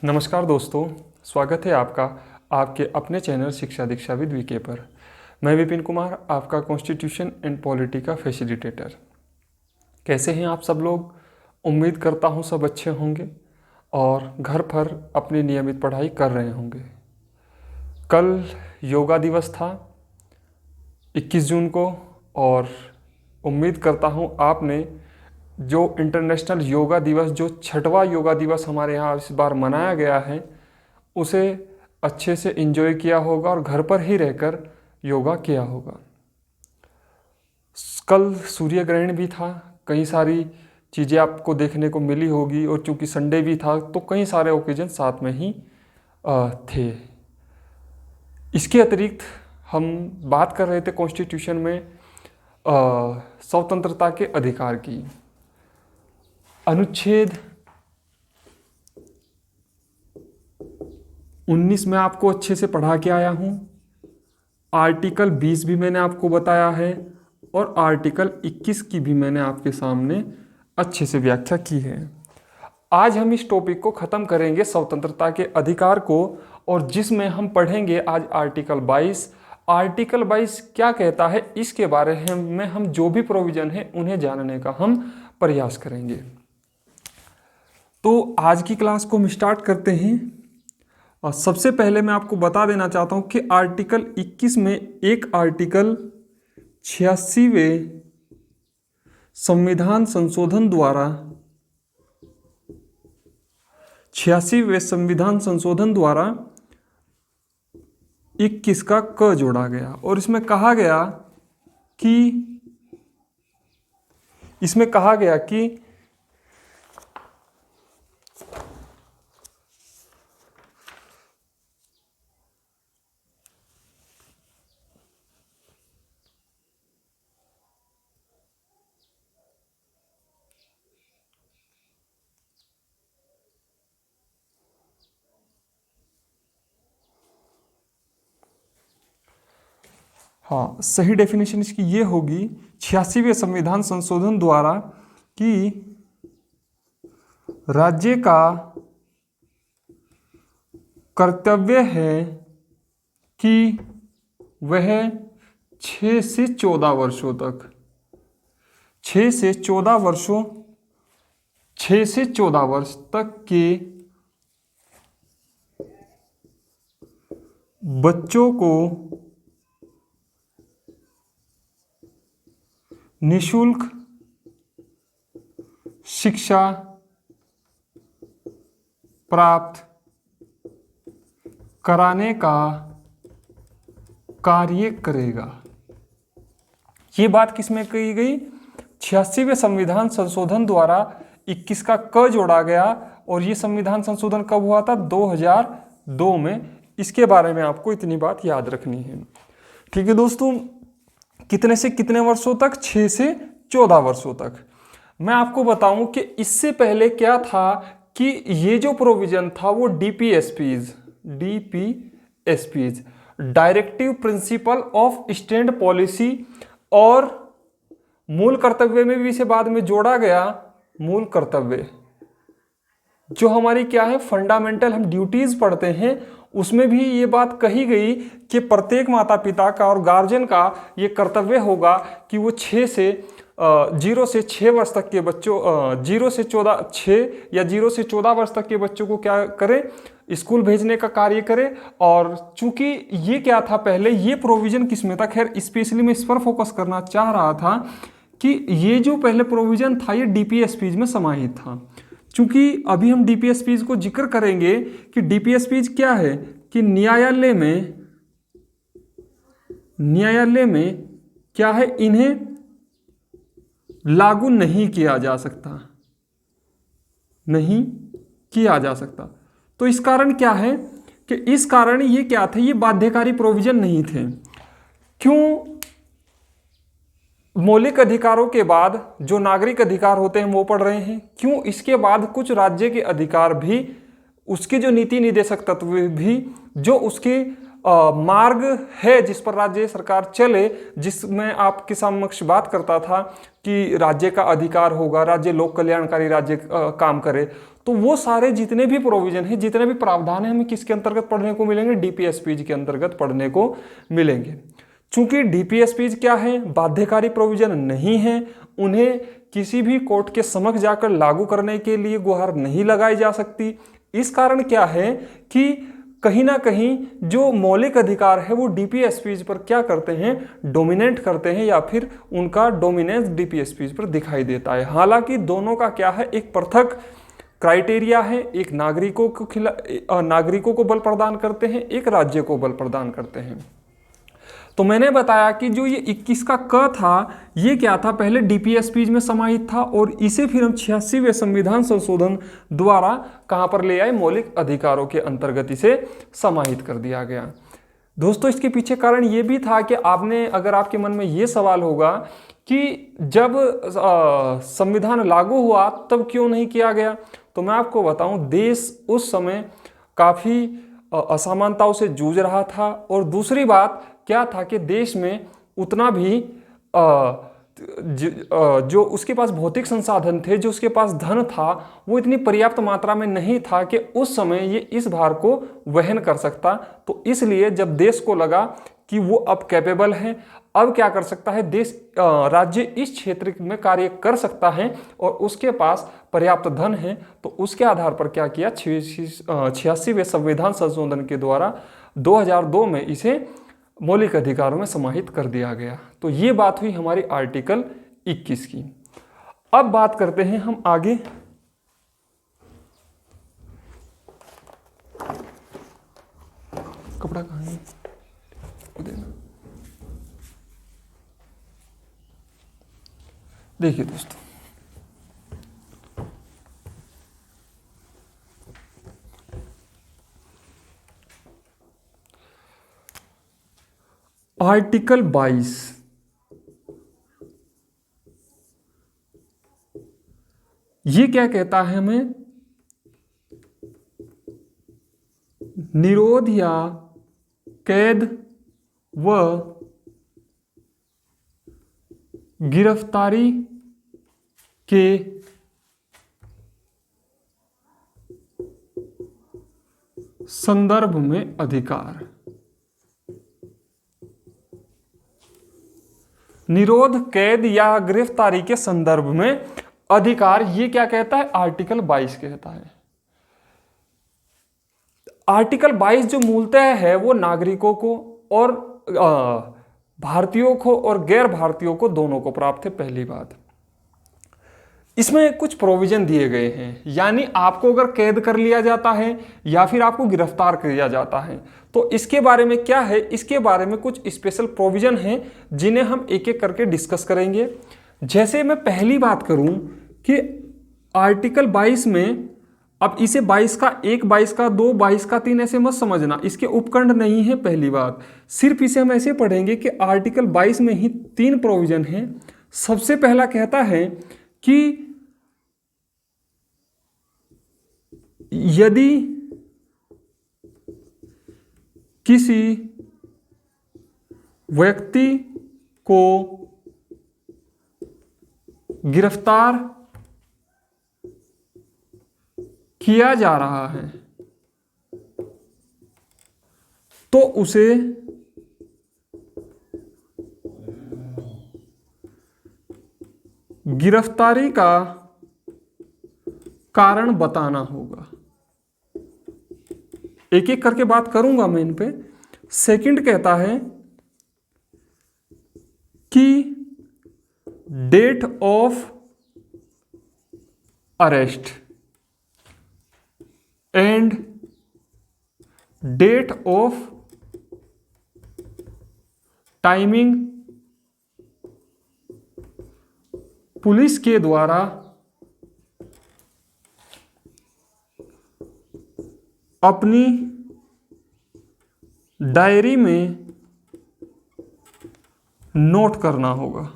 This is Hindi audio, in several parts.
नमस्कार दोस्तों, स्वागत है आपका आपके अपने चैनल शिक्षा दीक्षा विद वीके पर। मैं विपिन कुमार, आपका कॉन्स्टिट्यूशन एंड पॉलिटी का फैसिलिटेटर। कैसे हैं आप सब लोग? उम्मीद करता हूं सब अच्छे होंगे और घर पर अपनी नियमित पढ़ाई कर रहे होंगे। कल योगा दिवस था 21 जून को, और उम्मीद करता हूं आपने जो इंटरनेशनल योगा दिवस, जो 6वां योगा दिवस हमारे यहाँ इस बार मनाया गया है, उसे अच्छे से एंजॉय किया होगा और घर पर ही रहकर योगा किया होगा। कल सूर्य ग्रहण भी था, कई सारी चीज़ें आपको देखने को मिली होगी, और चूंकि संडे भी था तो कई सारे ओकेजन साथ में ही थे। इसके अतिरिक्त हम बात कर रहे थे कॉन्स्टिट्यूशन में स्वतंत्रता के अधिकार की। अनुच्छेद 19 में आपको अच्छे से पढ़ा के आया हूं। आर्टिकल 20 भी मैंने आपको बताया है, और आर्टिकल 21 की भी मैंने आपके सामने अच्छे से व्याख्या की है। आज हम इस टॉपिक को ख़त्म करेंगे, स्वतंत्रता के अधिकार को, और जिसमें हम पढ़ेंगे आज आर्टिकल 22। आर्टिकल 22 क्या कहता है, इसके बारे में हम जो भी प्रोविज़न है उन्हें जानने का हम प्रयास करेंगे। तो आज की क्लास को हम स्टार्ट करते हैं। और सबसे पहले मैं आपको बता देना चाहता हूं कि आर्टिकल 21 में एक आर्टिकल 86वें संविधान संशोधन द्वारा 21 का क जोड़ा गया, और इसमें कहा गया कि हाँ, सही डेफिनेशन इसकी ये होगी 86वें संविधान संशोधन द्वारा कि राज्य का कर्तव्य है कि वह 6 से 14 वर्षों तक 6 से 14 वर्ष तक के बच्चों को निःशुल्क शिक्षा प्राप्त कराने का कार्य करेगा। ये बात किसमें कही गई? 86वें संविधान संशोधन द्वारा 21 का क जोड़ा गया, और ये संविधान संशोधन कब हुआ था? 2002 में। इसके बारे में आपको इतनी बात याद रखनी है। ठीक है दोस्तों, कितने से कितने वर्षों तक? 6 से 14 वर्षों तक। मैं आपको बताऊं कि इससे पहले क्या था कि ये जो प्रोविजन था वो DPSPs directive principle of stand policy, और मूल कर्तव्य में भी इसे बाद में जोड़ा गया। मूल कर्तव्य जो हमारी क्या है, फंडामेंटल हम ड्यूटीज पढ़ते हैं, उसमें भी ये बात कही गई कि प्रत्येक माता पिता का और गार्जियन का ये कर्तव्य होगा कि वो 0 से 6 वर्ष तक के बच्चों 0 से 14 वर्ष तक के बच्चों को क्या करें, स्कूल भेजने का कार्य करें। और चूंकि ये क्या था पहले, ये प्रोविजन किसमें था, खैर स्पेशली मैं इस पर फोकस करना चाह रहा था कि ये जो पहले प्रोविजन था ये डीपीएसपीज में समाहित था। चूंकि अभी हम डीपीएसपीज को जिक्र करेंगे कि डीपीएसपीज क्या है, कि न्यायालय में क्या है, इन्हें लागू नहीं किया जा सकता। तो इस कारण क्या है कि इस कारण ये क्या थे, ये बाध्यकारी प्रोविजन नहीं थे। क्यों? मौलिक अधिकारों के बाद जो नागरिक अधिकार होते हैं वो पढ़ रहे हैं। क्यों? इसके बाद कुछ राज्य के अधिकार भी, उसके जो नीति निदेशक तत्व भी, जो उसके मार्ग है जिस पर राज्य सरकार चले, जिसमें आपके समक्ष बात करता था कि राज्य का अधिकार होगा, राज्य लोक कल्याणकारी राज्य काम करे, तो वो सारे जितने भी प्रोविजन है, जितने भी प्रावधान है, हमें किसके अंतर्गत पढ़ने को मिलेंगे? डीपीएसपीज के अंतर्गत पढ़ने को मिलेंगे। चूंकि डीपीएसपीज क्या है? बाध्यकारी प्रोविजन नहीं है, उन्हें किसी भी कोर्ट के समक्ष जाकर लागू करने के लिए गुहार नहीं लगाई जा सकती। इस कारण क्या है कि कहीं ना कहीं जो मौलिक अधिकार है वो डीपीएसपीज पर क्या करते हैं? डोमिनेट करते हैं, या फिर उनका डोमिनेंस डीपीएसपीज पर दिखाई देता है। हालांकि दोनों का क्या है? एक पृथक क्राइटेरिया है, एक नागरिकों को बल प्रदान करते हैं, एक राज्य को बल प्रदान करते हैं। तो मैंने बताया कि जो ये 21 का क था, ये क्या था? पहले डीपीएसपीज में समाहित था और इसे फिर हम 86वें संविधान संशोधन द्वारा कहां पर ले आए? मौलिक अधिकारों के अंतर्गत इसे समाहित कर दिया गया। दोस्तों, इसके पीछे कारण ये भी था कि अगर आपके मन में ये सवाल होगा कि जब संविधान लागू हुआ तब क्यों नहीं किया गया, तो मैं आपको बताऊं, देश उस समय काफी असमानताओं से जूझ रहा था, और दूसरी बात क्या था कि देश में उतना भी जो उसके पास भौतिक संसाधन थे, जो उसके पास धन था, वो इतनी पर्याप्त मात्रा में नहीं था कि उस समय ये इस भार को वहन कर सकता। तो इसलिए जब देश को लगा कि वो अब कैपेबल है, अब क्या कर सकता है राज्य इस क्षेत्र में कार्य कर सकता है और उसके पास पर्याप्त धन है, तो उसके आधार पर क्या किया? 86वें संविधान संशोधन के द्वारा 2002 में इसे मौलिक अधिकारों में समाहित कर दिया गया। तो ये बात हुई हमारी आर्टिकल 21 की। अब बात करते हैं हम आगे कपड़ा कहाँ है? देखिए दोस्तों, आर्टिकल 22 ये क्या कहता है हमें? निरोध या कैद व गिरफ्तारी के संदर्भ में अधिकार। निरोध, कैद या गिरफ्तारी के संदर्भ में अधिकार, ये क्या कहता है? आर्टिकल 22 कहता है। आर्टिकल 22 जो मूलतः है वो नागरिकों को और भारतीयों को और गैर भारतीयों को दोनों को प्राप्त है। पहली बात, इसमें कुछ प्रोविजन दिए गए हैं, यानी आपको अगर कैद कर लिया जाता है या फिर आपको गिरफ्तार किया जाता है, तो इसके बारे में क्या है? इसके बारे में कुछ स्पेशल प्रोविजन हैं जिन्हें हम एक एक करके डिस्कस करेंगे। जैसे मैं पहली बात करूं कि आर्टिकल 22 में, अब इसे 22 का 1, 22 का 2, 22 का 3 ऐसे मत समझना, इसके उपखंड नहीं है। पहली बात, सिर्फ इसे हम ऐसे पढ़ेंगे कि आर्टिकल 22 में ही 3 प्रोविजन हैं। सबसे पहला कहता है कि यदि किसी व्यक्ति को गिरफ्तार किया जा रहा है तो उसे गिरफ्तारी का कारण बताना होगा। एक एक करके बात करूंगा मैं इन पे। सेकंड कहता है कि date of arrest and date of timing police के द्वारा अपनी डायरी में नोट करना होगा।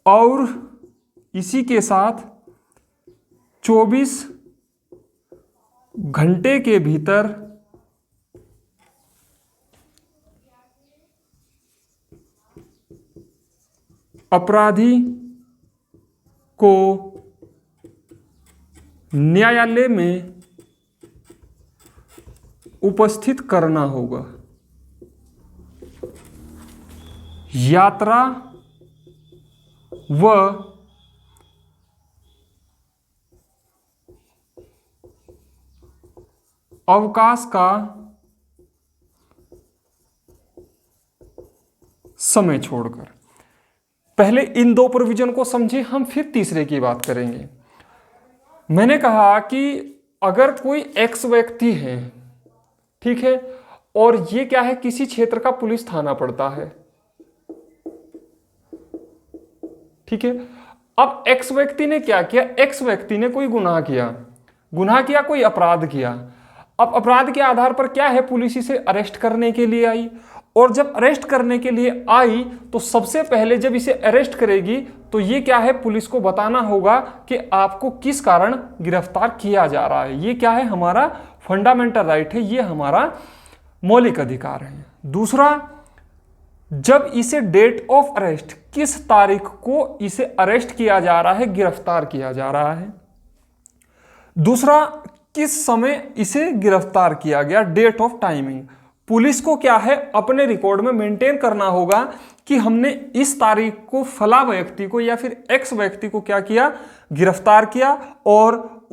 और इसी के साथ 24 घंटे के भीतर अपराधी को न्यायालय में उपस्थित करना होगा। यात्रा व अवकाश का समय छोड़कर। पहले इन दो प्रोविजन को समझे, हम फिर तीसरे की बात करेंगे। मैंने कहा कि अगर कोई एक्स व्यक्ति है, ठीक है, और ये क्या है, किसी क्षेत्र का पुलिस थाना पड़ता है, ठीक है। अब एक्स व्यक्ति ने क्या किया, एक्स व्यक्ति ने कोई गुनाह किया, कोई अपराध किया। अब अपराध के आधार पर क्या है, पुलिस इसे अरेस्ट करने के लिए आई, और जब अरेस्ट करने के लिए आई तो सबसे पहले जब इसे अरेस्ट करेगी तो ये क्या है, पुलिस को बताना होगा कि आपको किस कारण गिरफ्तार किया जा रहा है। ये क्या है, हमारा फंडामेंटल राइट है, ये हमारा मौलिक अधिकार है। दूसरा, जब इसे डेट ऑफ अरेस्ट, किस तारीख को इसे अरेस्ट किया जा रहा है, गिरफ्तार किया जा रहा है। दूसरा, किस समय इसे गिरफ्तार किया गया, डेट ऑफ टाइमिंग। पुलिस को क्या है, अपने रिकॉर्ड में मेंटेन करना होगा कि हमने इस तारीख को फला व्यक्ति को या फिर एक्स व्यक्ति को क्या किया, गिरफ्तार किया, और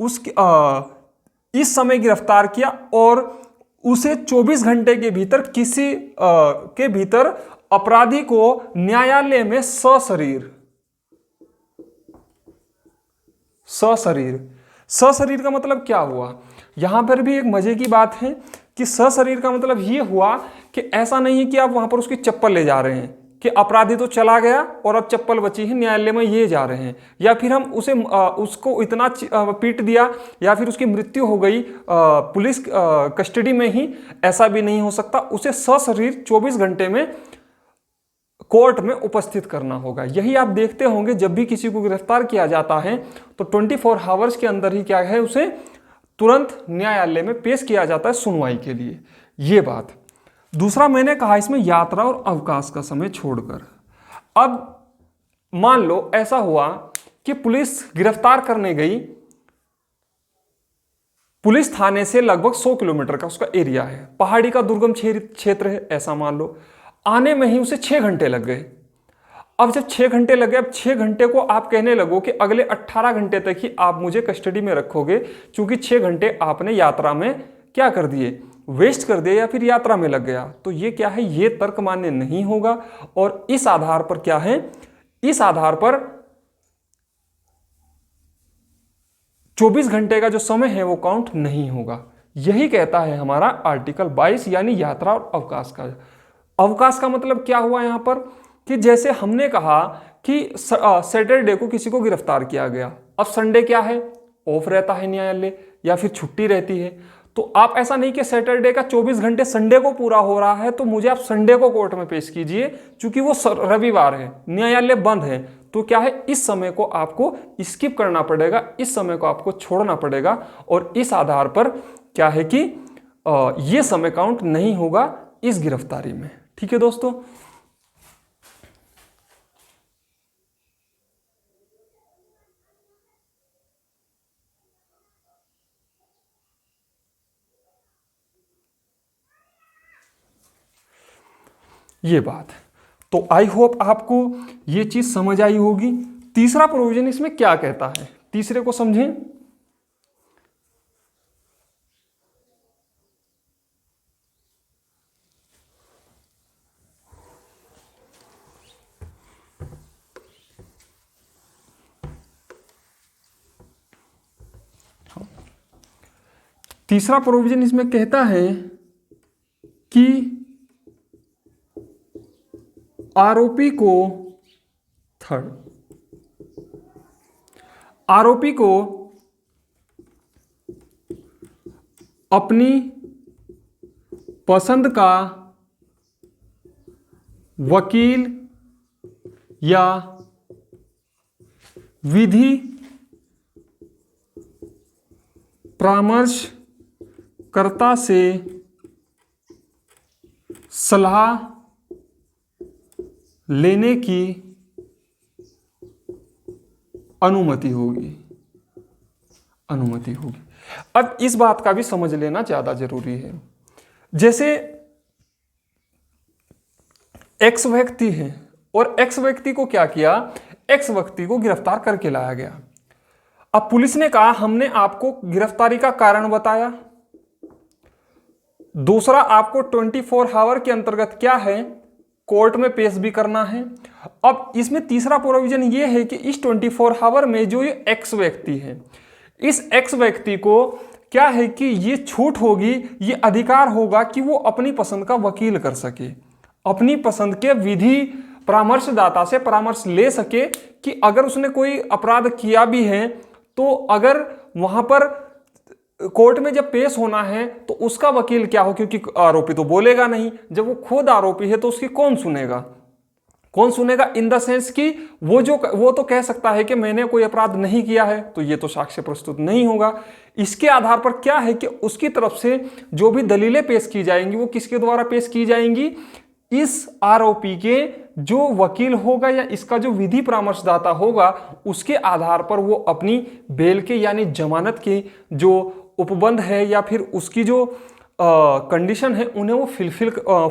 इस समय गिरफ्तार किया, और उसे 24 घंटे के भीतर किसी के भीतर अपराधी को न्यायालय में सशरीर का मतलब क्या हुआ, यहां पर भी एक मजे की बात है कि सशरीर का मतलब ये हुआ कि ऐसा नहीं है कि आप वहां पर उसकी चप्पल ले जा रहे हैं कि अपराधी तो चला गया और अब चप्पल बची है, न्यायालय में ये जा रहे हैं, या फिर हम उसको इतना पीट दिया या फिर उसकी मृत्यु हो गई पुलिस कस्टडी में ही, ऐसा भी नहीं हो सकता। उसे सशरीर 24 घंटे में कोर्ट में उपस्थित करना होगा। यही आप देखते होंगे जब भी किसी को गिरफ्तार किया जाता है तो 24 आवर्स के अंदर ही क्या है, उसे तुरंत न्यायालय में पेश किया जाता है सुनवाई के लिए। ये बात। दूसरा, मैंने कहा इसमें यात्रा और अवकाश का समय छोड़कर। अब मान लो ऐसा हुआ कि पुलिस गिरफ्तार करने गई, पुलिस थाने से लगभग 100 किलोमीटर का उसका एरिया है, पहाड़ी का दुर्गम क्षेत्र है, ऐसा मान लो। आने में ही उसे 6 घंटे लग गए। अब जब 6 घंटे लगे, अब 6 घंटे को आप कहने लगो कि अगले 18 घंटे तक ही आप मुझे कस्टडी में रखोगे, क्योंकि 6 घंटे आपने यात्रा में क्या कर दिए, वेस्ट कर दिए, या फिर यात्रा में लग गया। तो ये क्या है, ये तर्क मान्य नहीं होगा, और इस आधार पर क्या है, इस आधार पर 24 घंटे का जो समय है वो काउंट नहीं होगा। यही कहता है हमारा आर्टिकल 22, यानी यात्रा और अवकाश का। अवकाश का मतलब क्या हुआ यहां पर, कि जैसे हमने कहा कि सैटरडे को किसी को गिरफ्तार किया गया, अब संडे क्या है, ऑफ रहता है न्यायालय या फिर छुट्टी रहती है, तो आप ऐसा नहीं कि सैटरडे का 24 घंटे संडे को पूरा हो रहा है तो मुझे आप संडे को कोर्ट में पेश कीजिए, क्योंकि वो रविवार है, न्यायालय बंद है, तो क्या है, इस समय को आपको स्किप करना पड़ेगा, इस समय को आपको छोड़ना पड़ेगा, और इस आधार पर क्या है कि ये समय काउंट नहीं होगा इस गिरफ्तारी में। ठीक है दोस्तों, ये बात। तो आई होप आपको ये चीज समझ आई होगी। तीसरा प्रोविजन इसमें क्या कहता है, तीसरे को समझें। तीसरा प्रोविजन इसमें कहता है कि आरोपी को अपनी पसंद का वकील या विधि परामर्शकर्ता से सलाह लेने की अनुमति होगी, अनुमति होगी। अब इस बात का भी समझ लेना ज्यादा जरूरी है। जैसे एक्स व्यक्ति है और एक्स व्यक्ति को क्या किया, एक्स व्यक्ति को गिरफ्तार करके लाया गया। अब पुलिस ने कहा हमने आपको गिरफ्तारी का कारण बताया, दूसरा आपको 24 आवर के अंतर्गत क्या है, कोर्ट में पेश भी करना है। अब इसमें तीसरा प्रोविजन ये है कि इस 24 आवर में जो ये एक्स व्यक्ति है, इस एक्स व्यक्ति को क्या है कि ये छूट होगी, ये अधिकार होगा कि वो अपनी पसंद का वकील कर सके, अपनी पसंद के विधि परामर्शदाता से परामर्श ले सके कि अगर उसने कोई अपराध किया भी है तो अगर वहां पर कोर्ट में जब पेश होना है तो उसका वकील क्या हो, क्योंकि आरोपी तो बोलेगा नहीं, जब वो खुद आरोपी है तो उसकी कौन सुनेगा, कौन सुनेगा इन द सेंस कि वो तो कह सकता है कि मैंने कोई अपराध नहीं किया है, तो ये तो साक्ष्य प्रस्तुत नहीं होगा। इसके आधार पर क्या है कि उसकी तरफ से जो भी दलीलें पेश की जाएंगी वो किसके द्वारा पेश की जाएंगी, इस आरोपी के जो वकील होगा या इसका जो विधि परामर्शदाता होगा उसके आधार पर वो अपनी बेल के यानी जमानत की जो उपबंध है या फिर उसकी जो कंडीशन है उन्हें वो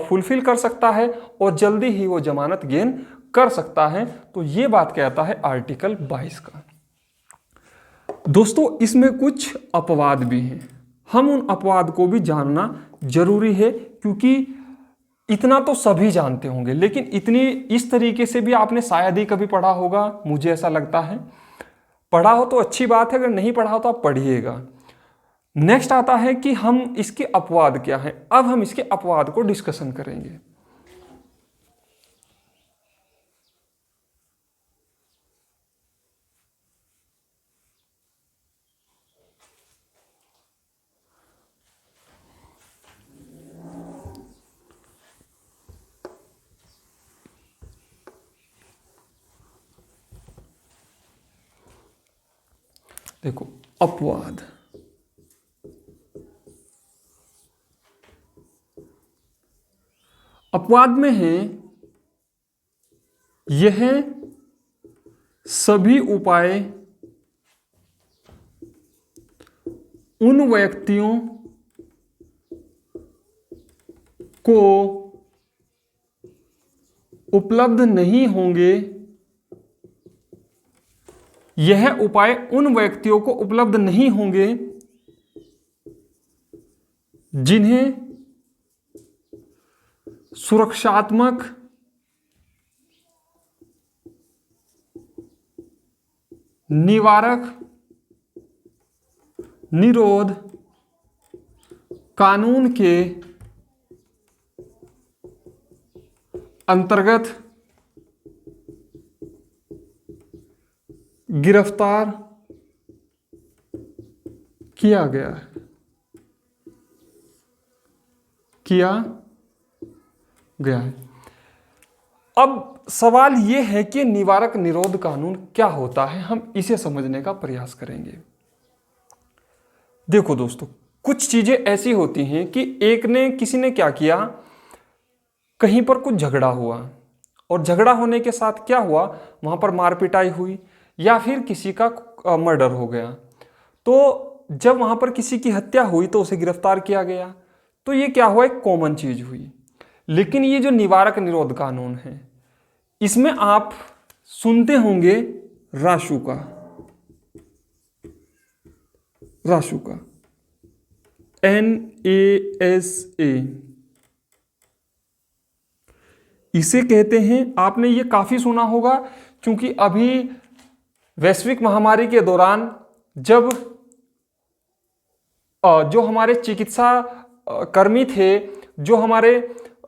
फुलफिल कर सकता है और जल्दी ही वो जमानत गेन कर सकता है। तो ये बात कहता है आर्टिकल 22 का। दोस्तों इसमें कुछ अपवाद भी हैं, हम उन अपवाद को भी जानना जरूरी है, क्योंकि इतना तो सभी जानते होंगे लेकिन इतनी इस तरीके से भी आपने शायद ही कभी पढ़ा होगा, मुझे ऐसा लगता है। पढ़ा हो तो अच्छी बात है, अगर नहीं पढ़ा हो तो आप पढ़िएगा। नेक्स्ट आता है कि हम इसके अपवाद क्या हैं। अब हम इसके अपवाद को डिस्कशन करेंगे। देखो अपवाद, अपवाद में है यह सभी उपाय उन व्यक्तियों को उपलब्ध नहीं होंगे, यह उपाय उन व्यक्तियों को उपलब्ध नहीं होंगे जिन्हें सुरक्षात्मक निवारक निरोध कानून के अंतर्गत गिरफ्तार किया गया है। अब सवाल यह है कि निवारक निरोध कानून क्या होता है, हम इसे समझने का प्रयास करेंगे। देखो दोस्तों, कुछ चीजें ऐसी होती हैं कि किसी ने क्या किया, कहीं पर कुछ झगड़ा हुआ और झगड़ा होने के साथ क्या हुआ, वहां पर मार पिटाई हुई या फिर किसी का मर्डर हो गया। तो जब वहां पर किसी की हत्या हुई तो उसे गिरफ्तार किया गया। तो ये क्या हुआ, एक कॉमन चीज हुई। लेकिन ये जो निवारक निरोध कानून है, इसमें आप सुनते होंगे रासुका, NASA, इसे कहते हैं, आपने ये काफी सुना होगा क्योंकि अभी वैश्विक महामारी के दौरान जब जो हमारे चिकित्सा कर्मी थे, जो हमारे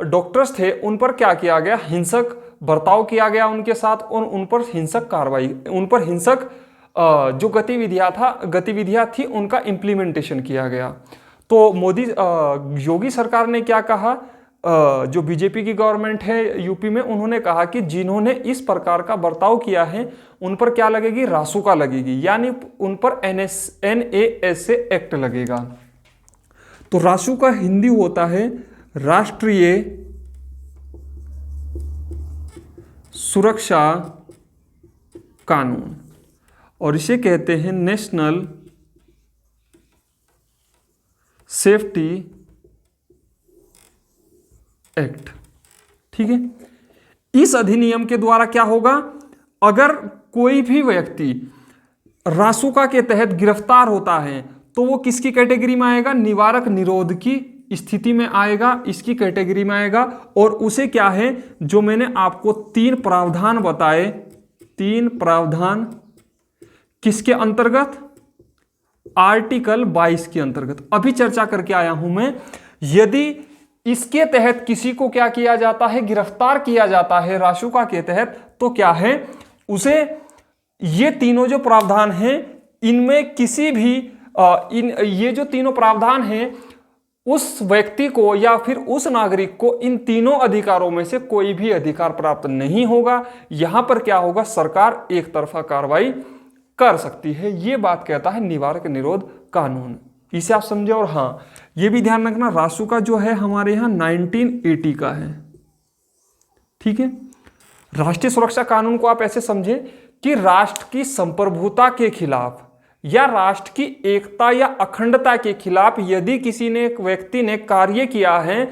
डॉक्टर्स थे, उन पर क्या किया गया, हिंसक बर्ताव किया गया उनके साथ और उन पर हिंसक कार्रवाई, उन पर हिंसक जो गतिविधियां थी उनका इम्प्लीमेंटेशन किया गया। तो योगी सरकार ने क्या कहा, जो बीजेपी की गवर्नमेंट है यूपी में, उन्होंने कहा कि जिन्होंने इस प्रकार का बर्ताव किया है उन पर क्या लगेगी, रासुका लगेगी, यानी उन पर NASA एक्ट लगेगा। तो रासुका हिंदी होता है राष्ट्रीय सुरक्षा कानून और इसे कहते हैं नेशनल सेफ्टी एक्ट। ठीक है, इस अधिनियम के द्वारा क्या होगा, अगर कोई भी व्यक्ति रासुका के तहत गिरफ्तार होता है तो वो किसकी कैटेगरी में आएगा, निवारक निरोध की स्थिति में आएगा, इसकी कैटेगरी में आएगा। और उसे क्या है, जो मैंने आपको 3 प्रावधान बताए, 3 प्रावधान किसके अंतर्गत, आर्टिकल 22 के अंतर्गत अभी चर्चा करके आया हूं मैं। यदि इसके तहत किसी को क्या किया जाता है, गिरफ्तार किया जाता है रासुका के तहत, तो क्या है, उसे ये तीनों जो प्रावधान हैं इनमें किसी भी ये जो तीनों प्रावधान हैं उस व्यक्ति को या फिर उस नागरिक को इन तीनों अधिकारों में से कोई भी अधिकार प्राप्त नहीं होगा। यहां पर क्या होगा, सरकार एक तरफा कार्रवाई कर सकती है। यह बात कहता है निवारक निरोध कानून, इसे आप समझे। और हां, यह भी ध्यान रखना, रासुका जो है हमारे यहां 1980 का है। ठीक है, राष्ट्रीय सुरक्षा कानून को आप ऐसे समझे कि राष्ट्र की संप्रभुता के खिलाफ या राष्ट्र की एकता या अखंडता के खिलाफ यदि किसी ने, एक व्यक्ति ने कार्य किया है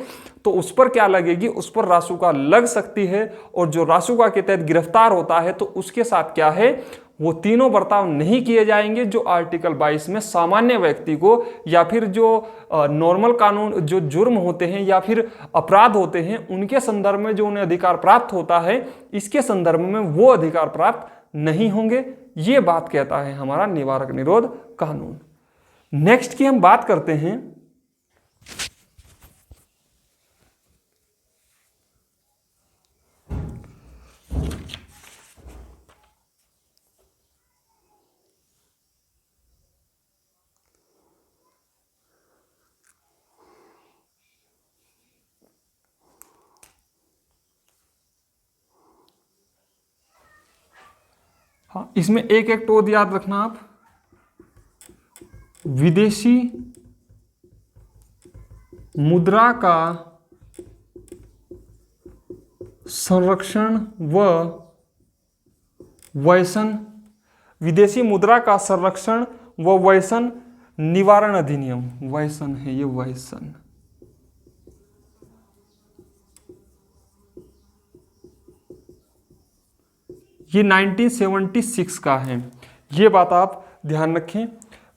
तो उस पर क्या लगेगी, उस पर रासुका लग सकती है। और जो रासुका के तहत गिरफ्तार होता है तो उसके साथ क्या है, वो तीनों बर्ताव नहीं किए जाएंगे जो आर्टिकल 22 में सामान्य व्यक्ति को या फिर जो नॉर्मल कानून, जो जुर्म होते हैं या फिर अपराध होते हैं उनके संदर्भ में जो उन्हें अधिकार प्राप्त होता है, इसके संदर्भ में वो अधिकार प्राप्त नहीं होंगे। ये बात कहता है हमारा निवारक निरोध कानून। नेक्स्ट की हम बात करते हैं हाँ, इसमें एक एक्ट और याद रखना आप, विदेशी मुद्रा का संरक्षण व व्यसन, विदेशी मुद्रा का संरक्षण व व्यसन निवारण अधिनियम, व्यसन है ये, व्यसन। ये 1976 का है, ये बात आप ध्यान रखें।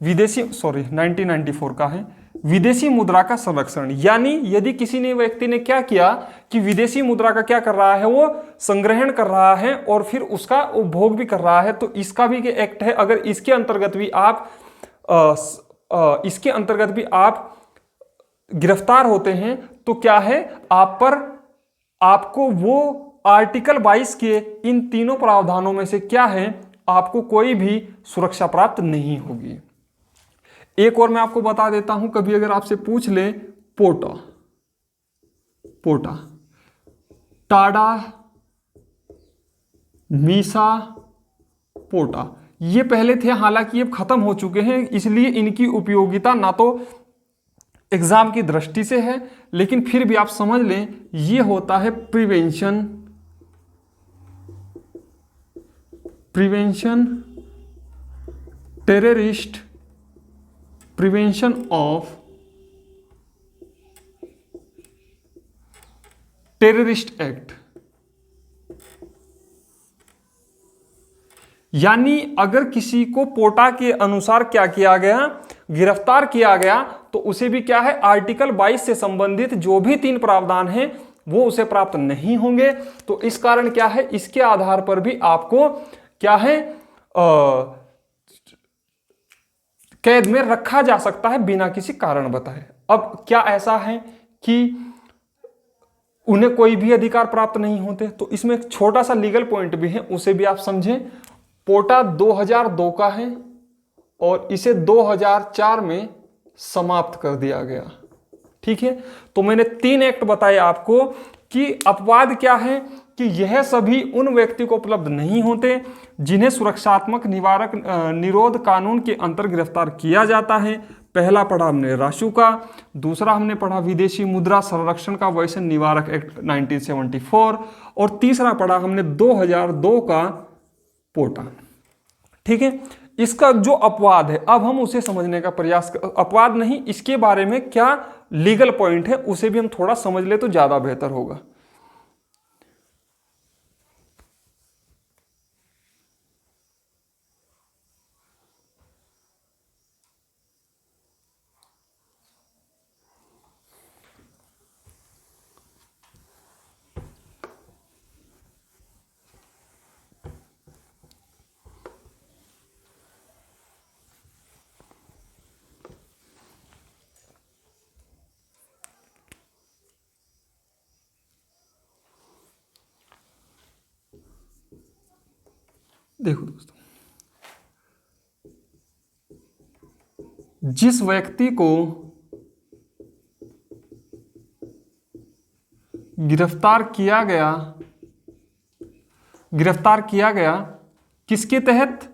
1994 का है। विदेशी मुद्रा का संरक्षण, यानी यदि किसी ने, व्यक्ति ने क्या किया कि विदेशी मुद्रा का क्या कर रहा है, वो संग्रहण कर रहा है और फिर उसका उपभोग भी कर रहा है, तो इसका भी एक्ट है। अगर इसके अंतर्गत भी आप गिरफ्तार होते हैं तो क्या है, आपको वो आर्टिकल 22 के इन तीनों प्रावधानों में से क्या है, आपको कोई भी सुरक्षा प्राप्त नहीं होगी। एक और मैं आपको बता देता हूं, कभी अगर आपसे पूछ ले, पोटा, टाडा, मीसा, पोटा, ये पहले थे, हालांकि ये खत्म हो चुके हैं, इसलिए इनकी उपयोगिता ना तो एग्जाम की दृष्टि से है, लेकिन फिर भी आप समझ लें, ये होता है प्रिवेंशन ऑफ टेररिस्ट एक्ट। यानी अगर किसी को पोटा के अनुसार क्या किया गया, गिरफ्तार किया गया, तो उसे भी क्या है, आर्टिकल 22 से संबंधित जो भी 3 प्रावधान हैं वो उसे प्राप्त नहीं होंगे। तो इस कारण क्या है, इसके आधार पर भी आपको क्या है, कैद में रखा जा सकता है बिना किसी कारण बताए। अब क्या ऐसा है कि उन्हें कोई भी अधिकार प्राप्त नहीं होते, तो इसमें एक छोटा सा लीगल पॉइंट भी है, उसे भी आप समझें। पोटा 2002 का है और इसे 2004 में समाप्त कर दिया गया। ठीक है, तो मैंने 3 एक्ट बताए आपको कि अपवाद क्या है, कि यह सभी उन व्यक्ति को उपलब्ध नहीं होते जिन्हें सुरक्षात्मक निरोध कानून के अंतर्गत गिरफ्तार किया जाता है। पहला पढ़ा हमने रासुका, दूसरा हमने पढ़ा विदेशी मुद्रा संरक्षण का व्यसन निवारक एक्ट 1974, और तीसरा पढ़ा हमने 2002 का पोटा। ठीक है, इसका जो अपवाद है अब हम उसे समझने का प्रयास अपवाद नहीं, इसके बारे में क्या लीगल पॉइंट है उसे भी हम थोड़ा समझ ले तो ज्यादा बेहतर होगा। देखो दोस्तों, जिस व्यक्ति को गिरफ्तार किया गया किसके तहत?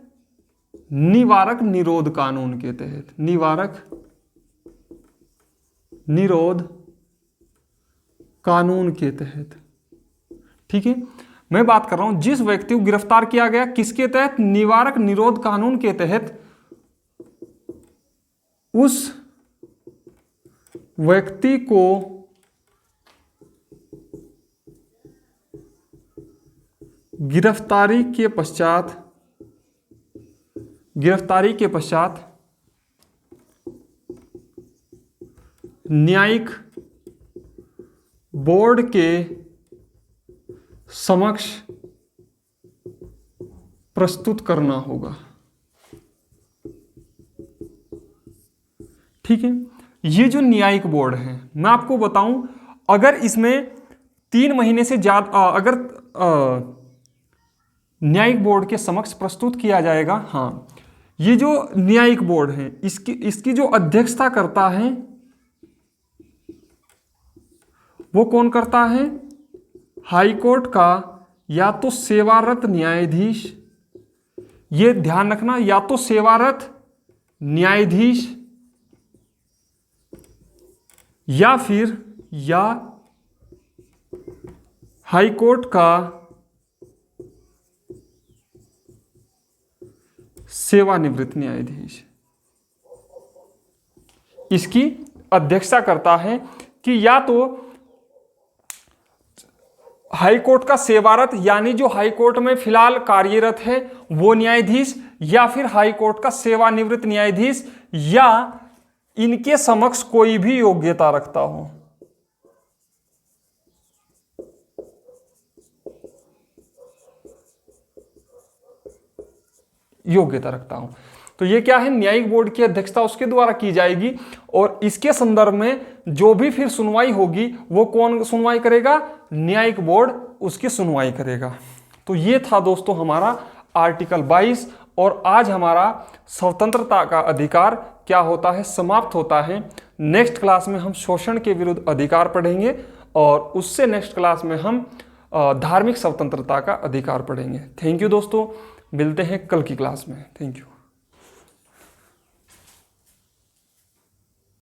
निवारक निरोध कानून के तहत। निवारक निरोध कानून के तहत। ठीक है, मैं बात कर रहा हूं जिस व्यक्ति को गिरफ्तार किया गया किसके तहत? निवारक निरोध कानून के तहत, उस व्यक्ति को गिरफ्तारी के पश्चात न्यायिक बोर्ड के समक्ष प्रस्तुत करना होगा। ठीक है, ये जो न्यायिक बोर्ड है मैं आपको बताऊं, अगर इसमें 3 महीने से ज्यादा अगर न्यायिक बोर्ड के समक्ष प्रस्तुत किया जाएगा, हाँ, ये जो न्यायिक बोर्ड है इसकी जो अध्यक्षता करता है वो कौन करता है? हाई कोर्ट का या तो सेवारत न्यायाधीश, ये ध्यान रखना, या तो सेवारत न्यायाधीश या फिर हाई कोर्ट का सेवानिवृत्त न्यायाधीश इसकी अध्यक्षता करता है कि या तो हाई कोर्ट का सेवारत यानी जो हाई कोर्ट में फिलहाल कार्यरत है वो न्यायाधीश, या फिर हाई कोर्ट का सेवानिवृत्त न्यायाधीश, या इनके समक्ष कोई भी योग्यता रखता हो। योग्यता रखता हूं तो ये क्या है? न्यायिक बोर्ड की अध्यक्षता उसके द्वारा की जाएगी, और इसके संदर्भ में जो भी फिर सुनवाई होगी वो कौन सुनवाई करेगा? न्यायिक बोर्ड उसकी सुनवाई करेगा। तो ये था दोस्तों हमारा आर्टिकल 22, और आज हमारा स्वतंत्रता का अधिकार क्या होता है समाप्त होता है। नेक्स्ट क्लास में हम शोषण के विरुद्ध अधिकार पढ़ेंगे, और उससे नेक्स्ट क्लास में हम धार्मिक स्वतंत्रता का अधिकार पढ़ेंगे। थैंक यू दोस्तों, मिलते हैं कल की क्लास में। Thank you.